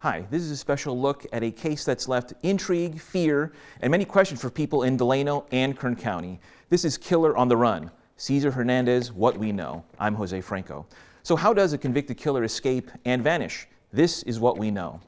Hi, this is a special look at a case that's left intrigue, fear, and many questions for people in Delano and Kern County. This is Killer on the Run. Cesar Hernandez, What We Know. I'm Jose Franco. So how does a convicted killer escape and vanish? This is what we know.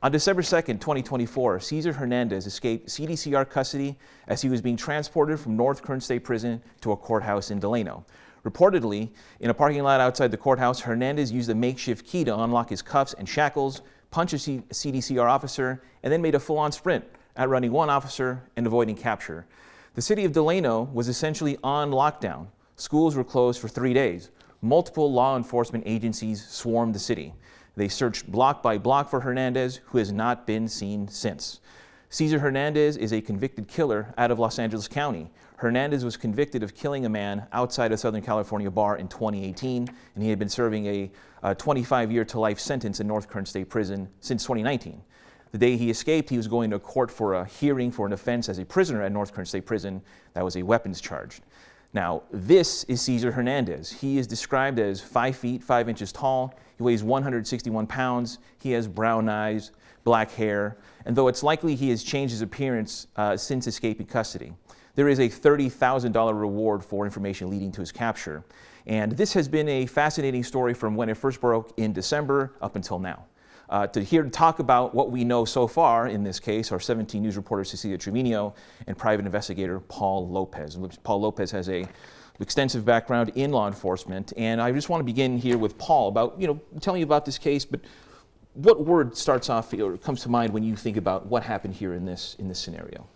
On December 2nd, 2024, Cesar Hernandez escaped CDCR custody as he was being transported from North Kern State Prison to a courthouse in Delano. Reportedly, in a parking lot outside the courthouse, Hernandez used a makeshift key to unlock his cuffs and shackles, punched a CDCR officer, and then made a full-on sprint, outrunning one officer and avoiding capture. The city of Delano was essentially on lockdown. Schools were closed for 3 days. Multiple law enforcement agencies swarmed the city. They searched block by block for Hernandez, who has not been seen since. Cesar Hernandez is a convicted killer out of Los Angeles County. Hernandez was convicted of killing a man outside a Southern California bar in 2018, and he had been serving a 25-year to life sentence in North Kern State Prison since 2019. The day he escaped, he was going to court for a hearing for an offense as a prisoner at North Kern State Prison that was a weapons charge. Now, this is Cesar Hernandez. He is described as 5 feet, 5 inches tall. He weighs 161 pounds. He has brown eyes, black hair, and though it's likely he has changed his appearance since escaping custody. There is a $30,000 reward for information leading to his capture. And this has been a fascinating story from when it first broke in December up until now. To talk about what we know so far in this case are 17 News reporter Cecilia Trevino and private investigator Paul Lopez. Paul Lopez has an extensive background in law enforcement, and I just want to begin here with Paul about, telling you about this case, but what word starts off or comes to mind when you think about what happened here in this scenario?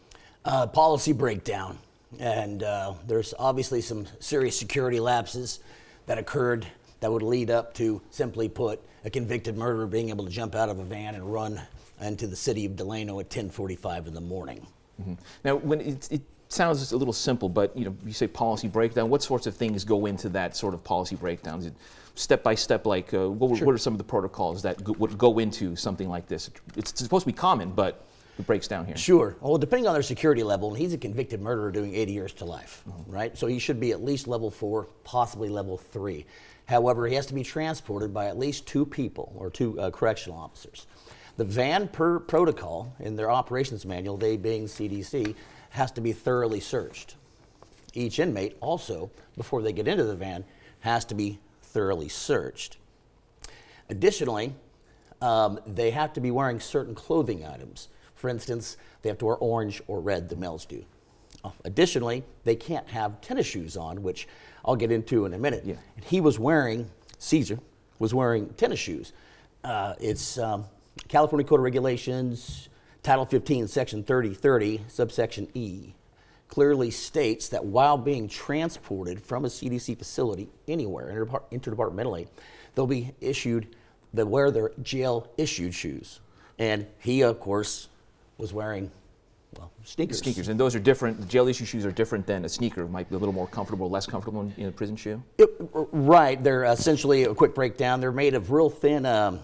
Policy breakdown, and there's obviously some serious security lapses that occurred that would lead up to, simply put, a convicted murderer being able to jump out of a van and run into the city of Delano at 10:45 in the morning. Mm-hmm. Now, when it sounds a little simple, but you say policy breakdown. What sorts of things go into that sort of policy breakdown? Is it step by step? Like what are some of the protocols that would go into something like this? It's supposed to be common, but it breaks down here. Sure. Well, depending on their security level, and he's a convicted murderer doing 80 years to life, right? So he should be at least level 4, possibly level 3. However, he has to be transported by at least 2 people or 2 correctional officers. The van, per protocol in their operations manual, they being CDC, has to be thoroughly searched. Each inmate also, before they get into the van, has to be thoroughly searched. Additionally, they have to be wearing certain clothing items. For instance, they have to wear orange or red, the males do. Additionally, they can't have tennis shoes on, which I'll get into in a minute. Yeah. Cesar was wearing tennis shoes. It's California Code of Regulations, Title 15, Section 3030, subsection E, clearly states that while being transported from a CDC facility anywhere, interdepartmentally, they'll wear their jail-issued shoes. And he, of course, was wearing sneakers. Sneakers, and those are different. The jail-issue shoes are different than a sneaker. Might be a little more comfortable, less comfortable in a prison shoe. Right. They're essentially, a quick breakdown, they're made of real thin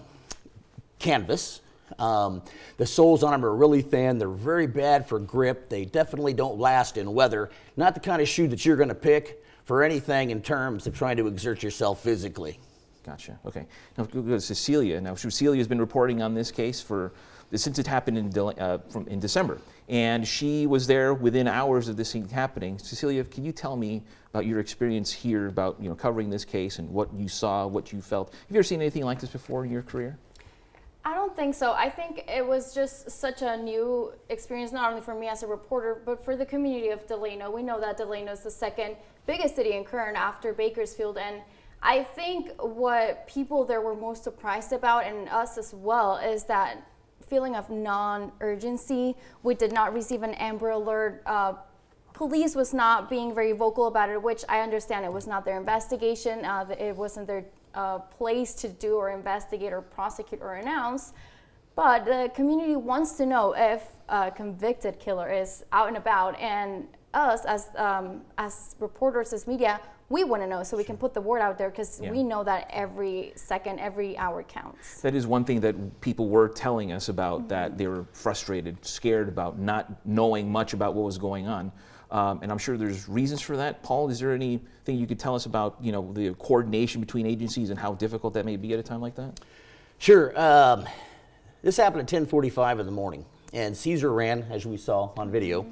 canvas. The soles on them are really thin. They're very bad for grip. They definitely don't last in weather. Not the kind of shoe that you're going to pick for anything in terms of trying to exert yourself physically. Gotcha. Okay. Now we'll go to Cecilia. Now Cecilia's been reporting on this case since it happened in December, and she was there within hours of this thing happening. Cecilia, can you tell me about your experience here, about covering this case and what you saw, what you felt? Have you ever seen anything like this before in your career? I don't think so. I think it was just such a new experience, not only for me as a reporter, but for the community of Delano. We know that Delano is the second biggest city in Kern after Bakersfield, and I think what people there were most surprised about, and us as well, is that feeling of non-urgency. We did not receive an Amber Alert. Police was not being very vocal about it, which I understand it was not their investigation. It wasn't their place to do or investigate or prosecute or announce. But the community wants to know if a convicted killer is out and about, and us as reporters, as media, we want to know so we can put the word out there, because we know that every second, every hour counts. That is one thing that people were telling us about, that they were frustrated, scared about not knowing much about what was going on. And I'm sure there's reasons for that. Paul, is there anything you could tell us about, the coordination between agencies and how difficult that may be at a time like that? Sure. This happened at 10:45 in the morning, and Cesar ran, as we saw on video,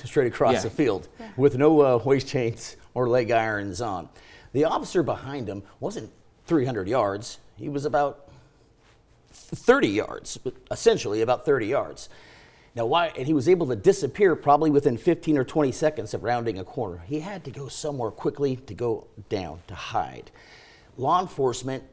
straight across the field with no waist chains or leg irons on. The officer behind him wasn't 300 yards. He was about 30 yards, essentially about 30 yards. Now, why? And he was able to disappear probably within 15 or 20 seconds of rounding a corner. He had to go somewhere quickly to go down, to hide. Law enforcement,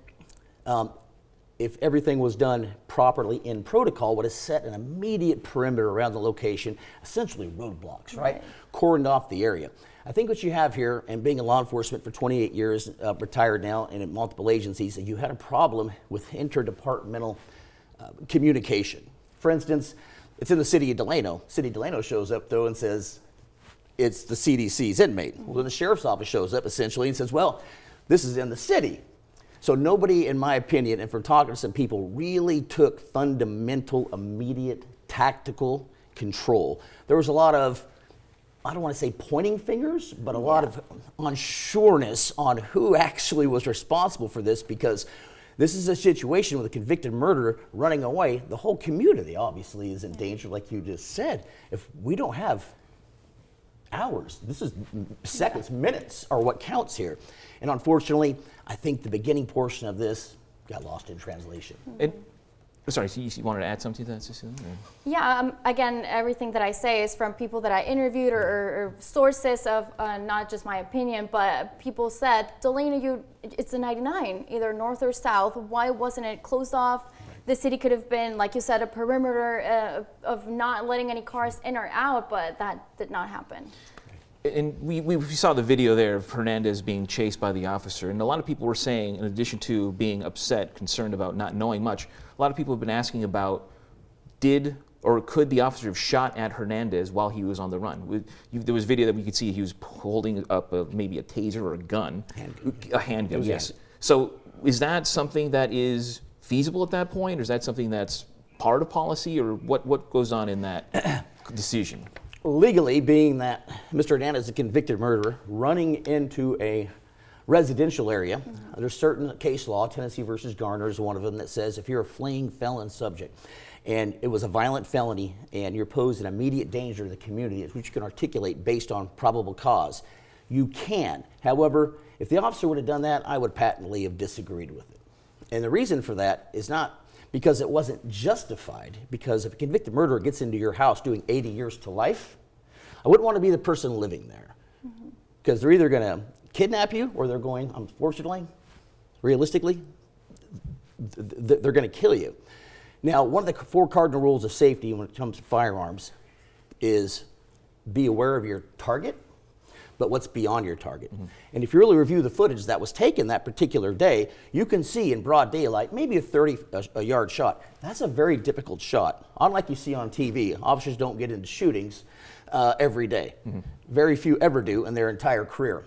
if everything was done properly in protocol, would have set an immediate perimeter around the location, essentially roadblocks, right? Cordoned off the area. I think what you have here, and being in law enforcement for 28 years, retired now, and in multiple agencies, you had a problem with interdepartmental communication. For instance, it's in the city of Delano. City of Delano shows up, though, and says, it's the CDC's inmate. Well, then the sheriff's office shows up, essentially, and says, well, this is in the city. So nobody, in my opinion, and from talking to some people, really took fundamental, immediate, tactical control. There was a lot of, I don't want to say pointing fingers, but a lot of unsureness on who actually was responsible for this, because this is a situation with a convicted murderer running away. The whole community obviously is in danger, like you just said. If we don't have hours, this is seconds, minutes are what counts here. And unfortunately, I think the beginning portion of this got lost in translation. Sorry, so you wanted to add something to that, Cecilia? Yeah, again, everything that I say is from people that I interviewed or sources of not just my opinion, but people said, Delano, it's a 99, either north or south. Why wasn't it closed off? The city could have been, like you said, a perimeter of not letting any cars in or out, but that did not happen. And we saw the video there of Hernandez being chased by the officer, and a lot of people were saying, in addition to being upset, concerned about not knowing much, a lot of people have been asking about, did or could the officer have shot at Hernandez while he was on the run? There was video that we could see he was holding up maybe a taser or a gun. A handgun, yes. So is that something that is feasible at that point, or is that something that's part of policy, or what goes on in that decision? Legally, being that Mr. Hernandez is a convicted murderer running into a residential area, there's certain case law, Tennessee versus Garnered is one of them, that says if you're a fleeing felon subject and it was a violent felony and you're posed an immediate danger to the community, which you can articulate based on probable cause, you can. However, if the officer would have done that, I would patently have disagreed with it. And the reason for that is not because it wasn't justified, because if a convicted murderer gets into your house doing 80 years to life, I wouldn't want to be the person living there. Because they're either going to kidnap you, or they're going, unfortunately, realistically, they're going to kill you. Now, one of the 4 cardinal rules of safety when it comes to firearms is be aware of your target, but what's beyond your target. And if you really review the footage that was taken that particular day, you can see in broad daylight, maybe a 30-yard shot. That's a very difficult shot. Unlike you see on TV, officers don't get into shootings every day. Very few ever do in their entire career.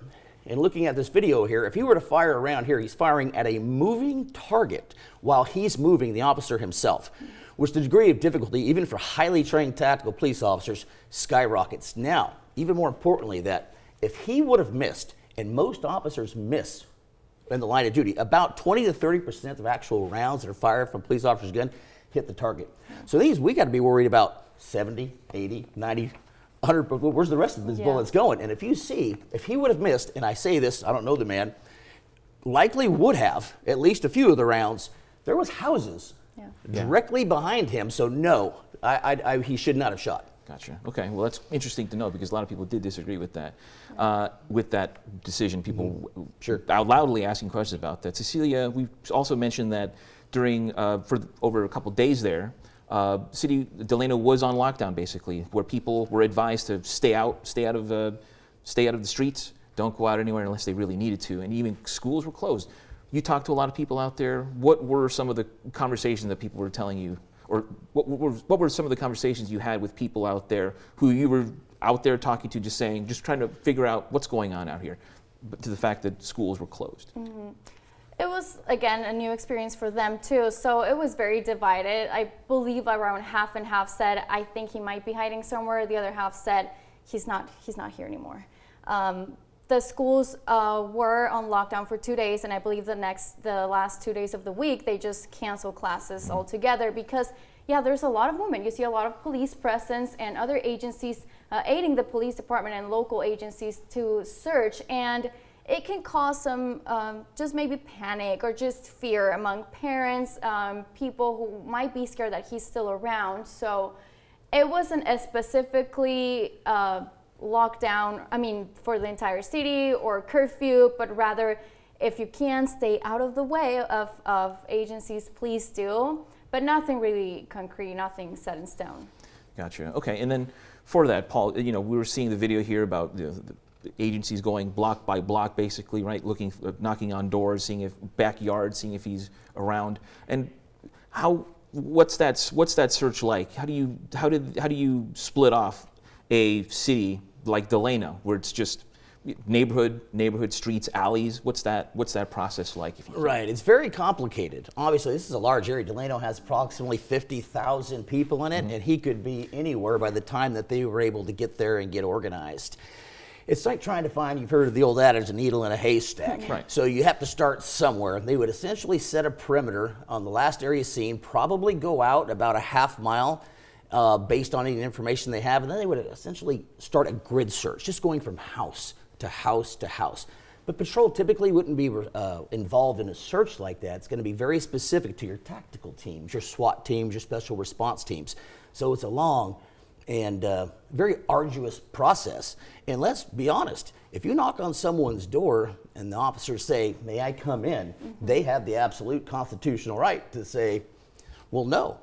And looking at this video here, if he were to fire around here, he's firing at a moving target while he's moving the officer himself, which the degree of difficulty, even for highly trained tactical police officers, skyrockets. Now, even more importantly, that if he would have missed, and most officers miss in the line of duty, about 20 to 30% of actual rounds that are fired from a police officer's gun hit the target. So we got to be worried about 70, 80, 90, 100, where's the rest of his bullets going? And if he would have missed, and I say this, I don't know the man, likely would have at least a few of the rounds, there was houses directly behind him, so no, he should not have shot. Gotcha. Okay. Well, that's interesting to know, because a lot of people did disagree with that decision. People out loudly asking questions about that. Cecilia, we also mentioned that during for over a couple days there, Delano was on lockdown, basically, where people were advised to stay out of the streets, don't go out anywhere unless they really needed to, and even schools were closed. You talked to a lot of people out there. What were some of the conversations that people were telling you? Or what were some of the conversations you had with people out there who you were out there talking to, just trying to figure out what's going on out here, but to the fact that schools were closed? It was, again, a new experience for them too, so it was very divided. I believe around half and half said, I think he might be hiding somewhere. The other half said, he's not here anymore. the schools were on lockdown for 2 days, and I believe the last 2 days of the week they just canceled classes altogether because, yeah, there's a lot of movement. You see a lot of police presence and other agencies aiding the police department and local agencies to search, and it can cause some just maybe panic or just fear among parents, people who might be scared that he's still around. So it wasn't as specifically lockdown, for the entire city or curfew, but rather if you can stay out of the way of agencies, please do. But nothing really concrete, nothing set in stone. Gotcha. Okay, and then for that, Paul, we were seeing the video here about the agencies going block by block, basically, right? Knocking on doors, seeing if backyards, seeing if he's around. And what's that search like? How do you split off a city like Delano, where it's just neighborhood streets, alleys? What's that process like? Right, it's very complicated. Obviously, this is a large area. Delano has approximately 50,000 people in it, and he could be anywhere by the time that they were able to get there and get organized. It's like trying to find, you've heard of the old adage, a needle in a haystack. Right. So you have to start somewhere. They would essentially set a perimeter on the last area seen, probably go out about a half mile based on any information they have, and then they would essentially start a grid search, just going from house to house to house. But patrol typically wouldn't be involved in a search like that. It's going to be very specific to your tactical teams, your SWAT teams, your special response teams. So it's a long and very arduous process. And let's be honest, if you knock on someone's door and the officers say, "May I come in?" They have the absolute constitutional right to say, "Well, no."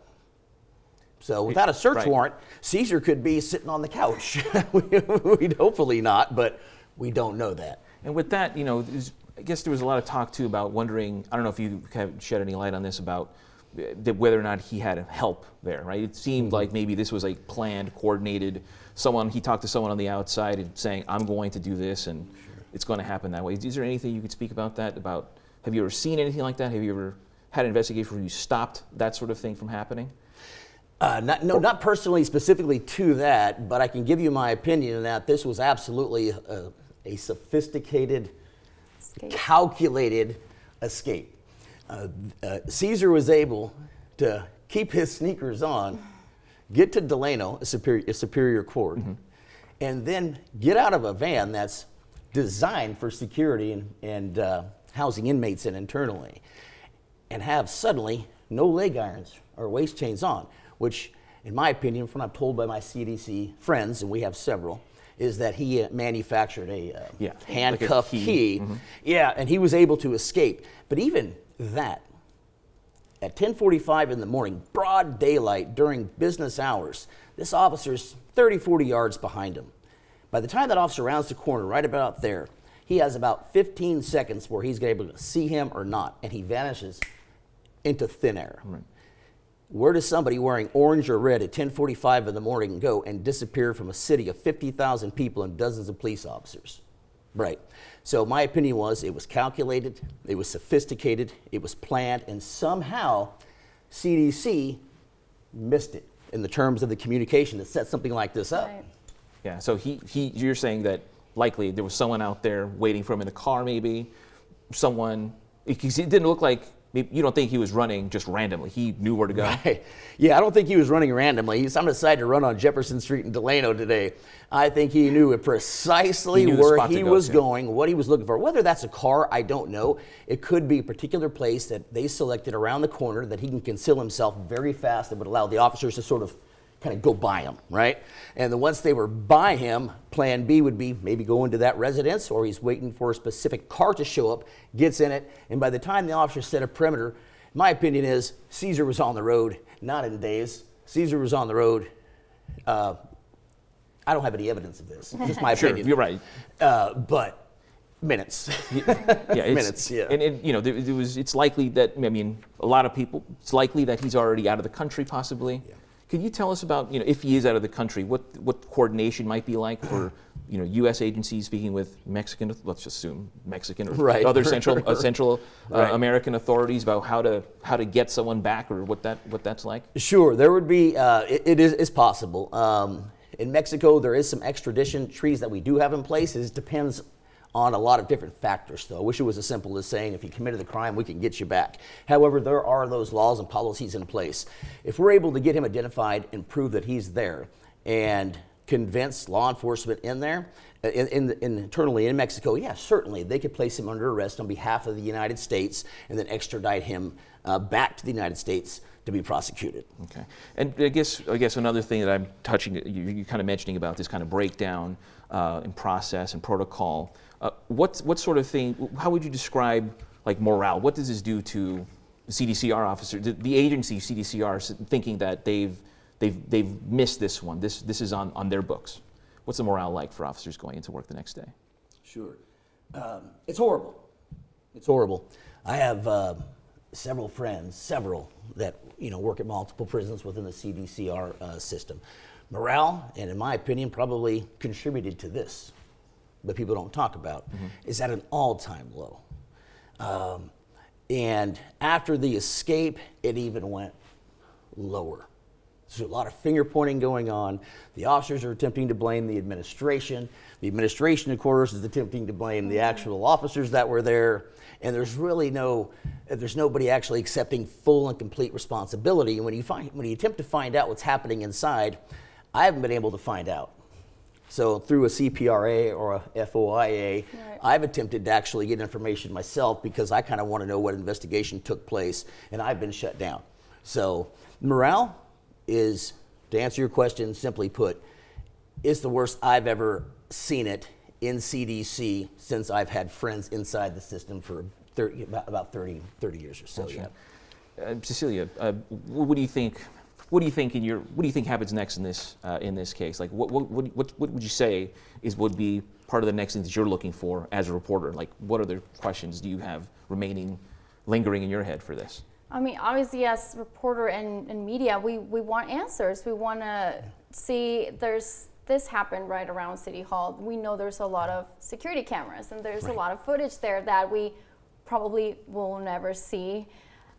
So without a search warrant, Cesar could be sitting on the couch. We'd hopefully not, but we don't know that. And with that, I guess there was a lot of talk too about wondering, I don't know if you have shed any light on this, about whether or not he had help there, right? It seemed like maybe this was a planned, coordinated, he talked to someone on the outside and saying, "I'm going to do this," and it's going to happen that way. Is there anything you could speak about that? Have you ever seen anything like that? Have you ever had an investigation where you stopped that sort of thing from happening? Not personally, specifically to that, but I can give you my opinion in that this was absolutely a sophisticated, calculated escape. Cesar was able to keep his sneakers on, get to Delano, a superior court, and then get out of a van that's designed for security and housing inmates in internally, and have suddenly no leg irons or waist chains on, which, in my opinion, from what I'm told by my CDC friends, and we have several, is that he manufactured a handcuff like a key. Yeah, and he was able to escape. But even that, at 10:45 in the morning, broad daylight during business hours, this officer's 30, 40 yards behind him. By the time that officer rounds the corner, right about there, he has about 15 seconds where he's able to see him or not, and he vanishes into thin air. Right. Where does somebody wearing orange or red at 10:45 in the morning go and disappear from a city of 50,000 people and dozens of police officers? Right. So my opinion was it was calculated, it was sophisticated, it was planned, and somehow CDC missed it in the terms of the communication that set something like this up. Right. Yeah, so you're saying that likely there was someone out there waiting for him in a car, maybe, because it didn't look like, you don't think he was running just randomly. He knew where to go. Right. Yeah, I don't think he was running randomly. He's decided to run on Jefferson Street in Delano today. I think he knew precisely where he was going, what he was looking for. Whether that's a car, I don't know. It could be a particular place that they selected around the corner that he can conceal himself very fast that would allow the officers to sort of kind of go by him, right? And then once they were by him, plan B would be maybe go into that residence, or he's waiting for a specific car to show up, gets in it, and by the time the officer set a perimeter, my opinion is Cesar was on the road, not in days. Cesar was on the road. I don't have any evidence of this. Just my opinion. Sure, you're right. But minutes. Minutes. Yeah. And it's likely that, a lot of people, it's likely that he's already out of the country, possibly. Yeah. Can you tell us about, if he is out of the country, what coordination might be like for, U.S. agencies speaking with Mexican, let's assume Mexican or other Central American authorities about how to get someone back, or what that's like? Sure, there would be. It's possible. In Mexico, there is some extradition treaties that we do have in place. It depends on a lot of different factors, though. I wish it was as simple as saying if you committed the crime, we can get you back. However, there are those laws and policies in place. If we're able to get him identified and prove that he's there and convince law enforcement in there, internally in Mexico, yeah, certainly they could place him under arrest on behalf of the United States and then extradite him back to the United States to be prosecuted. Okay, and I guess another thing that I'm touching, you're kind of mentioning about this kind of breakdown in process and protocol. What sort of thing? How would you describe like morale? What does this do to the CDCR officer, the agency CDCR, thinking that they've missed this one? This is on their books. What's the morale like for officers going into work the next day? Sure, it's horrible. It's horrible. I have several friends, that work at multiple prisons within the CDCR system. Morale, and in my opinion, probably contributed to this, but people don't talk about, is at an all-time low. And after the escape, it even went lower. There's a lot of finger pointing going on. The officers are attempting to blame the administration. The administration, of course, is attempting to blame the actual officers that were there. And there's nobody actually accepting full and complete responsibility. And when you attempt to find out what's happening inside, I haven't been able to find out. So through a CPRA or a FOIA, right, I've attempted to actually get information myself because I kind of want to know what investigation took place, and I've been shut down. So morale is, to answer your question, simply put, it's the worst I've ever seen it in CDC since I've had friends inside the system for about 30 years or so. Gotcha. Yeah. Cecilia, what do you think? What do you think happens next in this case? Like, what would you say would be part of the next thing that you're looking for as a reporter? Like, what other questions do you have lingering in your head for this? I mean, obviously, as a reporter and media, we want answers. We want to see this happened right around City Hall. We know there's a lot of security cameras, and there's a lot of footage there that we probably will never see.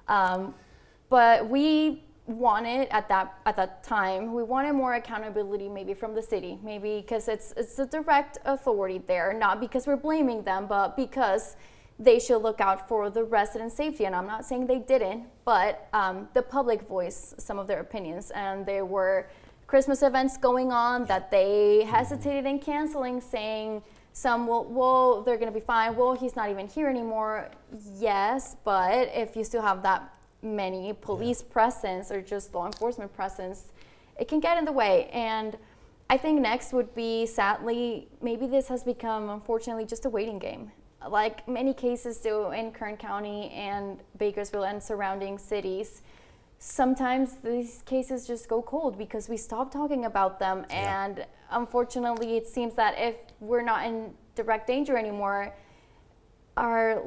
But we wanted at that time, we wanted more accountability, maybe from the city, maybe because it's a direct authority there, not because we're blaming them, but because they should look out for the resident safety. And I'm not saying they didn't, but the public voiced some of their opinions, and there were Christmas events going on that they hesitated in canceling, saying some, well, they're going to be fine. Well, he's not even here anymore. Yes, but if you still have that many police presence or just law enforcement presence, it can get in the way. And I think next would be, sadly, maybe this has become, unfortunately, just a waiting game. Like many cases do in Kern County and Bakersfield and surrounding cities. Sometimes these cases just go cold because we stop talking about them. Yeah. And unfortunately, it seems that if we're not in direct danger anymore, our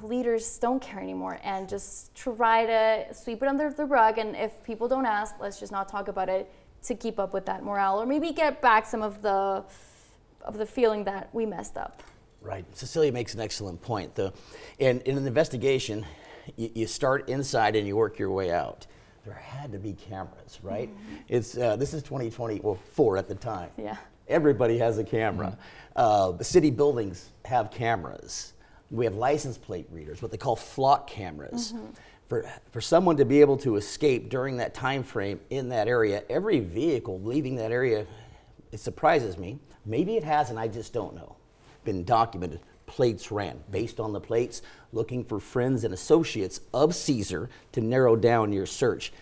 leaders don't care anymore and just try to sweep it under the rug. And if people don't ask, let's just not talk about it to keep up with that morale, or maybe get back some of the feeling that we messed up. Right. Cecilia makes an excellent point, though. And in an investigation, you start inside and you work your way out. There had to be cameras, right? Mm-hmm. This is 2024 at the time. Yeah. Everybody has a camera. Mm-hmm. The city buildings have cameras. We have license plate readers, what they call flock cameras. Mm-hmm. For someone to be able to escape during that time frame in that area, every vehicle leaving that area, it surprises me. Maybe it has, and I just don't know. Been documented. Plates ran. Based on the plates, looking for friends and associates of Cesar to narrow down your search.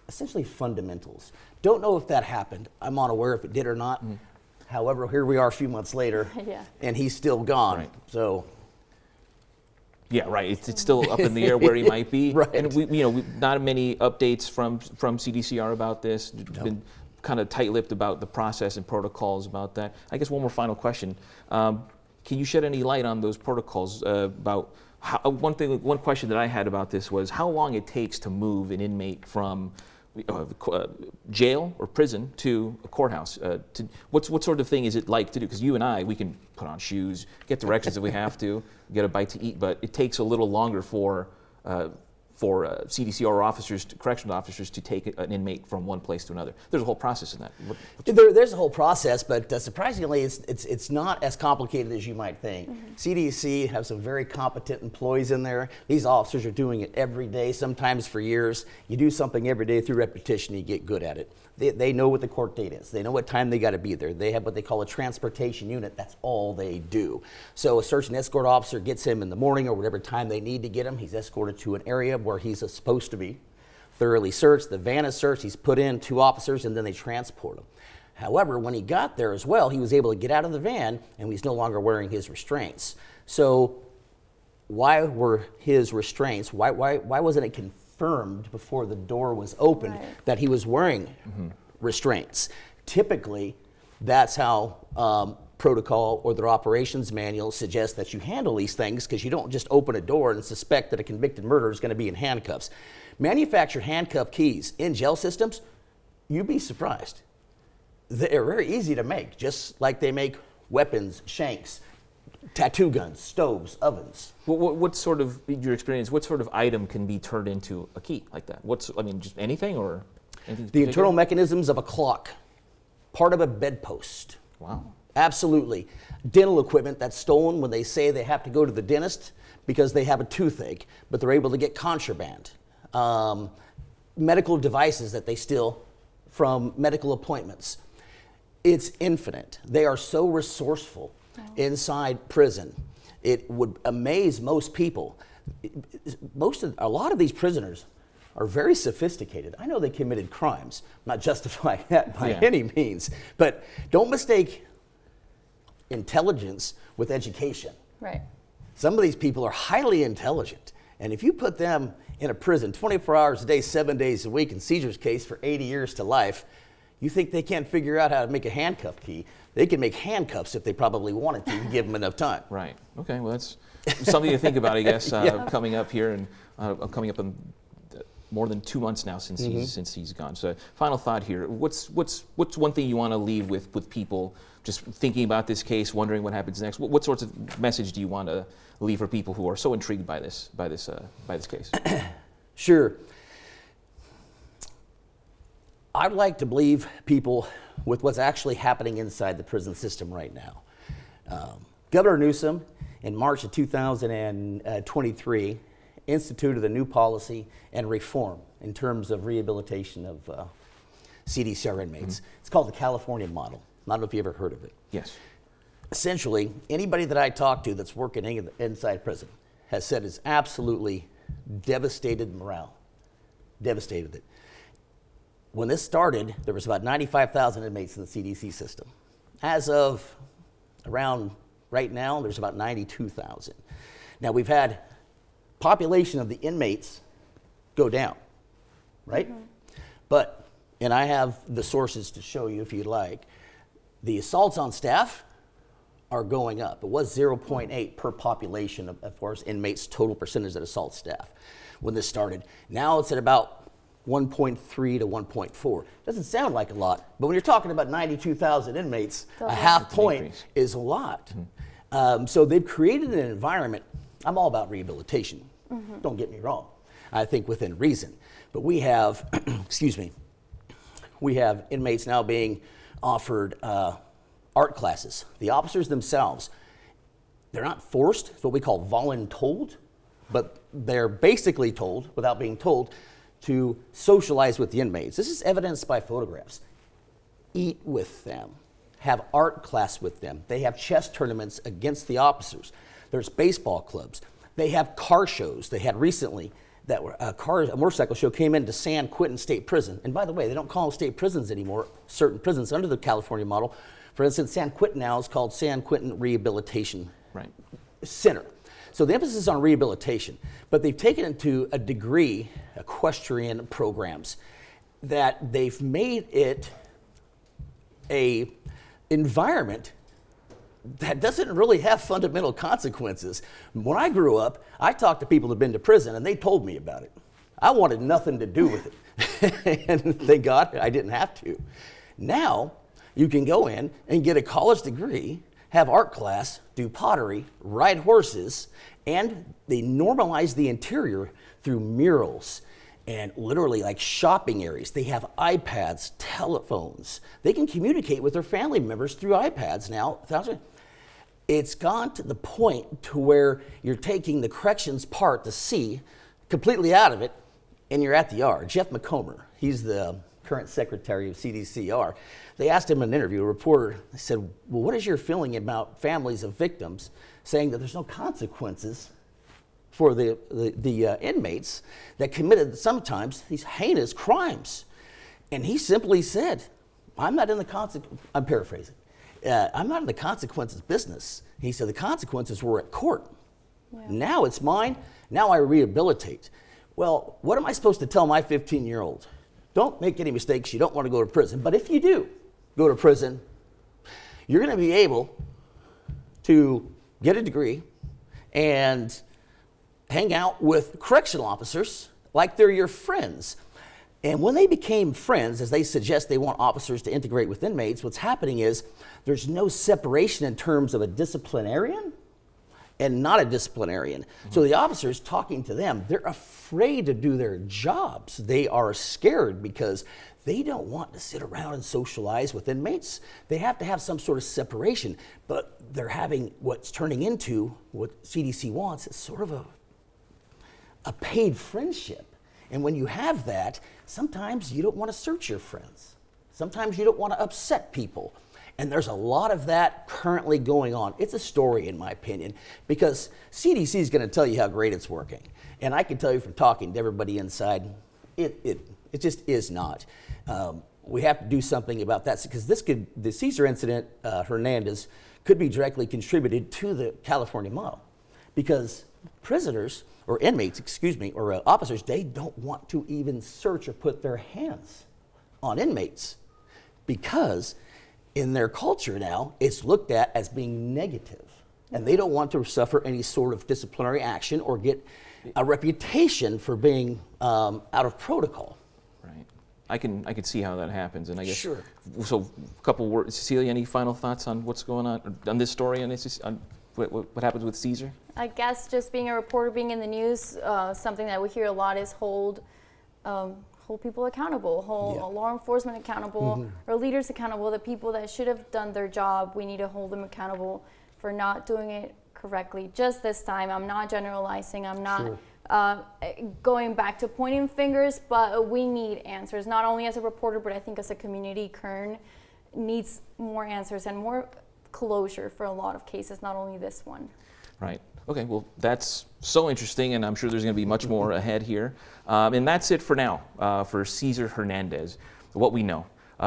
Essentially fundamentals. Don't know if that happened. I'm unaware if it did or not. Mm. However, here we are a few months later, and he's still gone. Right. So. Yeah, right. It's still up in the air where he might be. Right. And we not many updates from CDCR about this. Nope. Been kind of tight-lipped about the process and protocols about that. I guess one more final question. Can you shed any light on those protocols about one question that I had about this was how long it takes to move an inmate from jail or prison to a courthouse? What sort of thing is it like to do? Because you and I, we can put on shoes, get directions if we have to, get a bite to eat, but it takes a little longer for for CDCR officers, correctional officers, to take an inmate from one place to another? There's a whole process in that. There's a whole process, but surprisingly, it's not as complicated as you might think. CDC have some very competent employees in there. These officers are doing it every day, sometimes for years. You do something every day through repetition, you get good at it. They know what the court date is. They know what time they got to be there. They have what they call a transportation unit. That's all they do. So a search and escort officer gets him in the morning or whatever time they need to get him. He's escorted to an area where he's supposed to be, thoroughly searched. The van is searched. He's put in 2 officers, and then they transport him. However, when he got there as well, he was able to get out of the van, and he's no longer wearing his restraints. So why were his restraints, why wasn't it confirmed before the door was opened that he was wearing restraints? Typically, that's how protocol or their operations manual suggests that you handle these things, because you don't just open a door and suspect that a convicted murderer is going to be in handcuffs. Manufactured handcuff keys in jail systems, you'd be surprised. They're very easy to make, just like they make weapons, shanks, tattoo guns, stoves, ovens. What sort of, your experience, what sort of item can be turned into a key like that? Just anything, or anything? The internal mechanisms of a clock, part of a bedpost. Wow. Absolutely. Dental equipment that's stolen when they say they have to go to the dentist because they have a toothache, but they're able to get contraband. Medical devices that they steal from medical appointments. It's infinite. They are so resourceful inside prison. It would amaze most people. A lot of these prisoners are very sophisticated. I know they committed crimes. I'm not justifying that by any means, but don't mistake intelligence with education. Right. Some of these people are highly intelligent, and if you put them in a prison 24 hours a day, 7 days a week, in Cesar's case for 80 years to life, you think they can't figure out how to make a handcuff key? They can make handcuffs if they probably wanted to, give them enough time. Right. Okay. Well, that's something to think about, I guess, coming up here, and coming up in more than 2 months now since he's gone. So, final thought here: what's one thing you want to leave with people just thinking about this case, wondering what happens next? What sorts of message do you want to leave for people who are so intrigued by this case? Sure. I'd like to believe people with what's actually happening inside the prison system right now. Governor Newsom, in March of 2023, instituted a new policy and reform in terms of rehabilitation of CDCR inmates. It's called the California model. I don't know if you ever heard of it. Yes. Essentially, anybody that I talk to that's working inside prison has said it's absolutely devastated morale. Devastated it. When this started, there was about 95,000 inmates in the CDC system. As of around right now, there's about 92,000. Now, we've had population of the inmates go down, right? But, and I have the sources to show you if you'd like, the assaults on staff are going up. It was 0.8 per population of far as inmates total percentage that assault staff when this started. Now it's at about 1.3 to 1.4. Doesn't sound like a lot, but when you're talking about 92,000 inmates, a half point is a lot. So they've created an environment. I'm all about rehabilitation. Don't get me wrong. I think within reason. But we have, we have inmates now being offered art classes. The officers themselves, they're not forced. It's what we call voluntold, but they're basically told, without being told, to socialize with the inmates. This is evidenced by photographs. Eat with them. Have art class with them. They have chess tournaments against the officers. There's baseball clubs. They have car shows. They had recently that were a motorcycle show came into San Quentin State Prison. And by the way, they don't call them state prisons anymore. Certain prisons under the California model. For instance, San Quentin now is called San Quentin Rehabilitation Center. So the emphasis is on rehabilitation, but they've taken it to a degree, equestrian programs, that they've made it a environment that doesn't really have fundamental consequences. When I grew up, I talked to people who've been to prison, and they told me about it. I wanted nothing to do with it. And thank God I didn't have to. Now, you can go in and get a college degree, have art class, do pottery, ride horses, and they normalize the interior through murals and literally like shopping areas. They have iPads, telephones. They can communicate with their family members through iPads now. It's gone to the point to where you're taking the corrections part, the C, completely out of it, and you're at the R. Jeff McComber, he's the current secretary of CDCR. They asked him in an interview, a reporter, they said, well, what is your feeling about families of victims saying that there's no consequences for the inmates that committed sometimes these heinous crimes? And he simply said, I'm not in the I'm paraphrasing. I'm not in the consequences business. He said the consequences were at court. Yeah. Now it's mine. Now I rehabilitate. Well, what am I supposed to tell my 15-year-old? Don't make any mistakes. You don't want to go to prison. But if you do go to prison, you're going to be able to get a degree and hang out with correctional officers like they're your friends. And when they became friends, as they suggest they want officers to integrate with inmates, what's happening is there's no separation in terms of a disciplinarian and not a disciplinarian. Mm-hmm. So the officers talking to them, they're afraid to do their jobs. They are scared because they don't want to sit around and socialize with inmates. They have to have some sort of separation, but they're having what's turning into what CDC wants is sort of a paid friendship. And when you have that, sometimes you don't want to search your friends. Sometimes you don't want to upset people. And there's a lot of that currently going on. It's a story, in my opinion, because CDC is going to tell you how great it's working. And I can tell you from talking to everybody inside, it just is not. We have to do something about that because the Cesar incident, Hernandez, could be directly contributed to the California model because prisoners, or inmates, or officers, they don't want to even search or put their hands on inmates because in their culture now, it's looked at as being negative. And they don't want to suffer any sort of disciplinary action or get a reputation for being out of protocol. Right. I can see how that happens. And I guess, sure. So a couple words. Cecilia, any final thoughts on what's going on this story, on what happens with Cesar? I guess just being a reporter, being in the news, something that we hear a lot is hold people accountable, hold law enforcement accountable, or leaders accountable. The people that should have done their job, we need to hold them accountable for not doing it correctly. Just this time, I'm not generalizing, I'm not going back to pointing fingers, but we need answers, not only as a reporter, but I think as a community. Kern needs more answers and more closure for a lot of cases, not only this one. Right. Okay, well, that's so interesting, and I'm sure there's going to be much more ahead here. And that's it for now for Cesar Hernandez, what we know.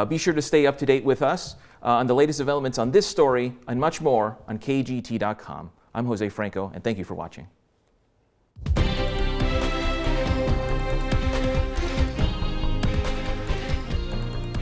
Be sure to stay up to date with us on the latest developments on this story and much more on KGT.com. I'm Jose Franco, and thank you for watching.